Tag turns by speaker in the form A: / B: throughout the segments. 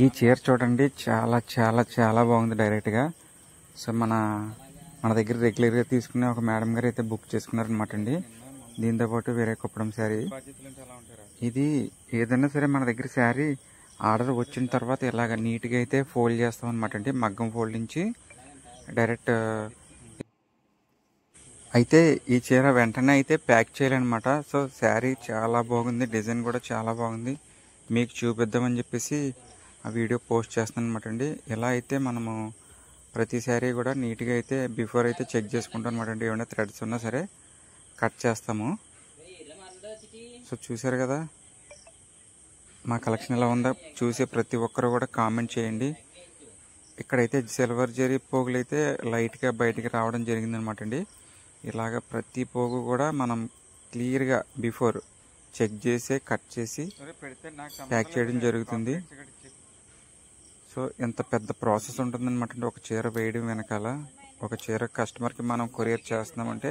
A: ఈ చీర చూడండి, చాలా చాలా చాలా బాగుంది డైరెక్ట్ గా. సో మన దగ్గర రెగ్యులర్ గా తీసుకునే ఒక మేడం గారు అయితే బుక్ చేసుకున్నారనమాట అండి. దీంతో పాటు వేరే కుప్పడం శారీ. ఇది ఏదైనా సరే మన దగ్గర శారీ ఆర్డర్ వచ్చిన తర్వాత ఇలాగ నీట్ గా అయితే ఫోల్డ్ చేస్తాం అనమాట అండి. మగ్గం ఫోల్డ్ నుంచి డైరెక్ట్ అయితే ఈ చీర వెంటనే అయితే ప్యాక్ చేయాలన్నమాట. సో శారీ చాలా బాగుంది, డిజైన్ కూడా చాలా బాగుంది. మీకు చూపిద్దామని చెప్పేసి ఆ వీడియో పోస్ట్ చేస్తాను అనమాట అండి. ఇలా అయితే మనము ప్రతి శారీ కూడా నీట్గా అయితే బిఫోర్ అయితే చెక్ చేసుకుంటాం అనమాట అండి. ఏమైనా థ్రెడ్స్ ఉన్నా సరే కట్ చేస్తాము. సో చూసారు కదా మా కలెక్షన్ ఎలా ఉందో చూసే ప్రతి ఒక్కరు కూడా కామెంట్ చేయండి. ఇక్కడైతే సిల్వర్ జరీ పోగులు అయితే లైట్గా బయటికి రావడం జరిగిందనమాట అండి. ఇలాగ ప్రతి పోగు కూడా మనం క్లియర్గా బిఫోర్ చెక్ చేసి కట్ చేసి ప్యాక్ చేయడం జరుగుతుంది. సో ఎంత పెద్ద ప్రాసెస్ ఉంటుందన్నమాట అండి ఒక చీర వేయడం వెనకాల. ఒక చీర కస్టమర్కి మనం కొరియర్ చేస్తున్నామంటే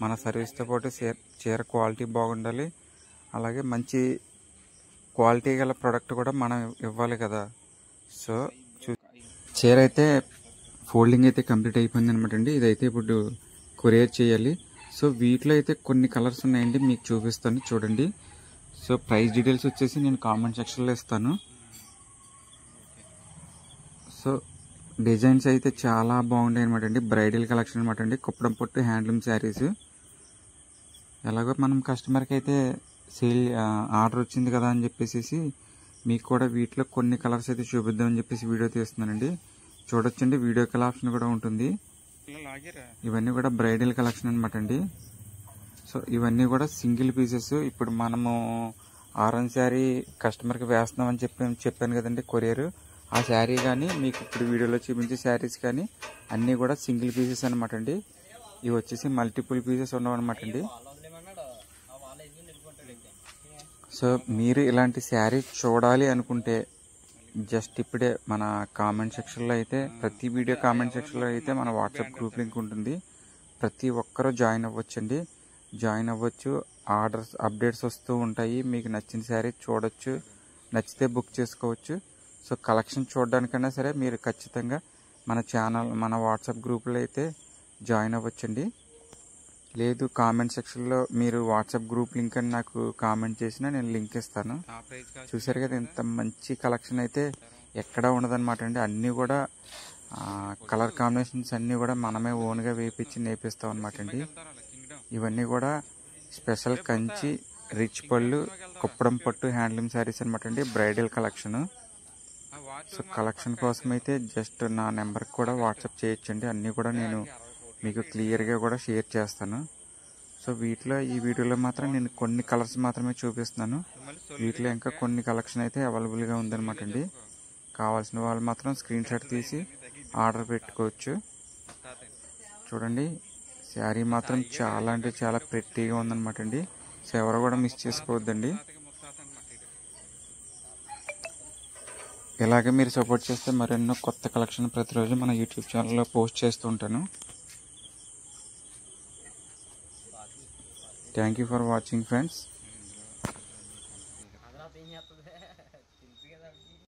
A: మన సర్వీస్తో పాటు చీర క్వాలిటీ బాగుండాలి, అలాగే మంచి క్వాలిటీ గల ప్రోడక్ట్ కూడా మనం ఇవ్వాలి కదా. సో చీర అయితే ఫోల్డింగ్ అయితే కంప్లీట్ అయిపోయింది అనమాట అండి. ఇదైతే ఇప్పుడు కొరియర్ చేయాలి. సో వీటిలో అయితే కొన్ని కలర్స్ ఉన్నాయండి, మీకు చూపిస్తాను చూడండి. సో ప్రైస్ డీటెయిల్స్ వచ్చేసి నేను కామెంట్ సెక్షన్లో ఇస్తాను. సో డిజైన్స్ అయితే చాలా బాగుంటాయి అనమాట అండి. బ్రైడల్ కలెక్షన్ అనమాట అండి. కుప్పడం పొట్టు హ్యాండ్లూమ్ శారీస్. ఎలాగో మనం కస్టమర్కి అయితే సేల్ ఆర్డర్ వచ్చింది కదా అని చెప్పేసి మీకు కూడా వీటిలో కొన్ని కలర్స్ అయితే చూపిద్దామని చెప్పేసి వీడియో తీస్తున్నానండి. చూడొచ్చండి, వీడియో కాల్ ఆప్షన్ కూడా ఉంటుంది. ఇవన్నీ కూడా బ్రైడల్ కలెక్షన్ అనమాట అండి. సో ఇవన్నీ కూడా సింగిల్ పీసెస్. ఇప్పుడు మనము ఆరెంజ్ శారీ కస్టమర్కి వేస్తున్నామని చెప్పాను కదండి కొరియర్. ఆ శారీ కానీ మీకు ఇప్పుడు వీడియోలో చూపించే శారీస్ కానీ అన్నీ కూడా సింగిల్ పీసెస్ అనమాట అండి. ఇవి వచ్చేసి మల్టిపుల్ పీసెస్ ఉండవు అనమాట అండి. సో మీరు ఇలాంటి శారీ చూడాలి అనుకుంటే జస్ట్ ఇప్పుడే మన కామెంట్ సెక్షన్లో అయితే ప్రతి వీడియో కామెంట్ సెక్షన్లో అయితే మన వాట్సాప్ గ్రూప్ లింక్ ఉంటుంది. ప్రతి ఒక్కరూ జాయిన్ అవ్వచ్చండి, జాయిన్ అవ్వచ్చు. ఆర్డర్స్ అప్డేట్స్ వస్తూ ఉంటాయి. మీకు నచ్చిన శారీ చూడొచ్చు, నచ్చితే బుక్ చేసుకోవచ్చు. సో కలెక్షన్ చూడడానికైనా సరే మీరు ఖచ్చితంగా మన ఛానల్ మన వాట్సాప్ గ్రూప్లో అయితే జాయిన్ అవ్వచ్చండి. లేదు కామెంట్ సెక్షన్లో మీరు వాట్సాప్ గ్రూప్ లింక్ అని నాకు కామెంట్ చేసినా నేను లింక్ ఇస్తాను. చూసారు కదా ఇంత మంచి కలెక్షన్ అయితే ఎక్కడా ఉండదన్నమాట అండి. అన్నీ కూడా కలర్ కాంబినేషన్స్ అన్నీ కూడా మనమే ఓన్గా వేపించి నేపిస్తాం అనమాట అండి. ఇవన్నీ కూడా స్పెషల్ కంచి రిచ్ పళ్ళు కుప్పడం పట్టు హ్యాండ్లూమ్ శారీస్ అనమాట అండి. Bridal collection. సో కలెక్షన్ కోసం అయితే జస్ట్ నా నెంబర్కి కూడా వాట్సాప్ చేయొచ్చండి. అన్నీ కూడా నేను మీకు క్లియర్గా కూడా షేర్ చేస్తాను. సో వీటిలో ఈ వీడియోలో మాత్రం నేను కొన్ని కలర్స్ మాత్రమే చూపిస్తున్నాను. వీటిలో ఇంకా కొన్ని కలెక్షన్ అయితే అవైలబుల్గా ఉందన్నమాట అండి. కావాల్సిన వాళ్ళు మాత్రం స్క్రీన్ షాట్ తీసి ఆర్డర్ పెట్టుకోవచ్చు. చూడండి శారీ మాత్రం చాలా అంటే చాలా ప్రెట్టీగా ఉందన్నమాట అండి. సో ఎవరు కూడా మిస్ చేసుకోవద్దండి. ఇలాగే మీరు సపోర్ట్ చేస్తే మరెన్నో కొత్త కలెక్షన్ ప్రతిరోజు మన యూట్యూబ్ ఛానల్లో పోస్ట్ చేస్తూ ఉంటాను. Thank you for watching friends.